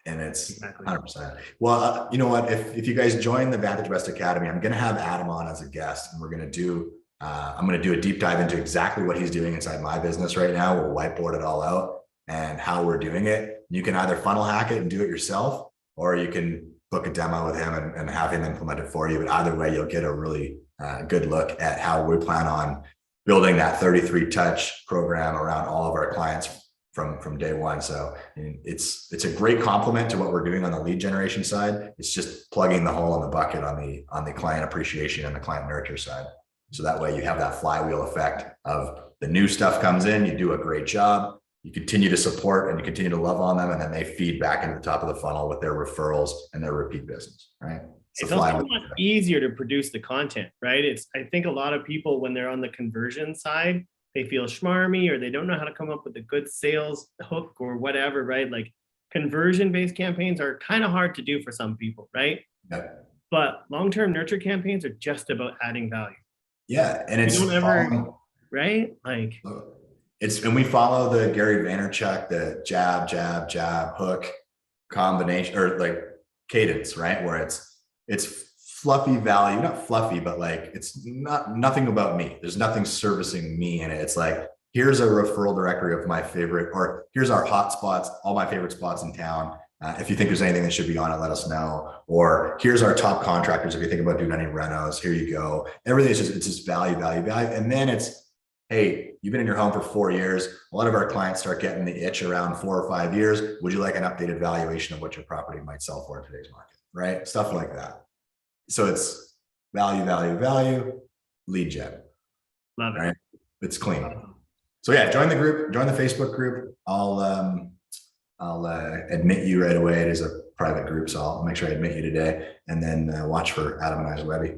And it's 100%. Well, you know what? If you guys join the Vantage West Academy, I'm going to have Adam on as a guest, and we're going to do. I'm going to do a deep dive into exactly what he's doing inside my business right now. We'll whiteboard it all out and how we're doing it. You can either funnel hack it and do it yourself, or you can book a demo with him and have him implement it for you. But either way, you'll get a really good look at how we plan on building that 33 touch program around all of our clients from day one. So it's a great complement to what we're doing on the lead generation side. It's just plugging the hole in the bucket on the client appreciation and the client nurture side. So that way you have that flywheel effect of the new stuff comes in, you do a great job, you continue to support and you continue to love on them, and then they feed back into the top of the funnel with their referrals and their repeat business, right? It's also much easier to produce the content, right? I think a lot of people, when they're on the conversion side, they feel schmarmy or they don't know how to come up with a good sales hook or whatever, right? Like conversion-based campaigns are kind of hard to do for some people, right? Yeah. But long-term nurture campaigns are just about adding value. Yeah, and it's right? Like and we follow the Gary Vaynerchuk, the jab, jab, jab, hook combination, or like cadence, right? Where it's fluffy value, not fluffy, but like it's nothing about me. There's nothing servicing me in it. It's like, here's a referral directory of my favorite, or here's our hot spots, all my favorite spots in town. If you think there's anything that should be on it, let us know. Or here's our top contractors. If you think about doing any renos, here you go. Everything is it's just value. And then it's, hey, you've been in your home for 4 years. A lot of our clients start getting the itch around 4 or 5 years. Would you like an updated valuation of what your property might sell for in today's market, right? Stuff like that. So it's value, lead gen. Love it. Right? It's clean. So yeah, join the group, join the Facebook group. I'll admit you right away. It is a private group, so I'll make sure I admit you today, and then watch for Adam and I's Webby.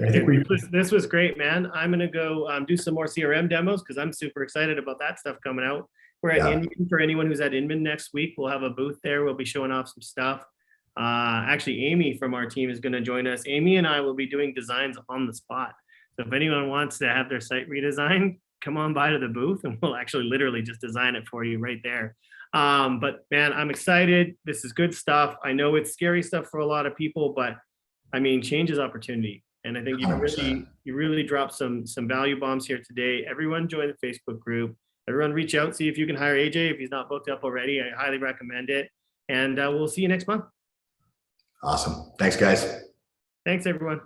I think this was great, man. I'm going to go do some more CRM demos because I'm super excited about that stuff coming out. We're at Inman. For anyone who's at Inman next week, we'll have a booth there. We'll be showing off some stuff. Actually, Amy from our team is going to join us. Amy and I will be doing designs on the spot. So if anyone wants to have their site redesigned, come on by to the booth and we'll actually literally just design it for you right there. But man, I'm excited. This is good stuff. I know it's scary stuff for a lot of people, but I mean, change is opportunity. And I think 100%. you really dropped some value bombs here today. Everyone join the Facebook group. Everyone reach out, see if you can hire AJ if he's not booked up already. I highly recommend it. And we'll see you next month. Awesome. Thanks, guys. Thanks, everyone.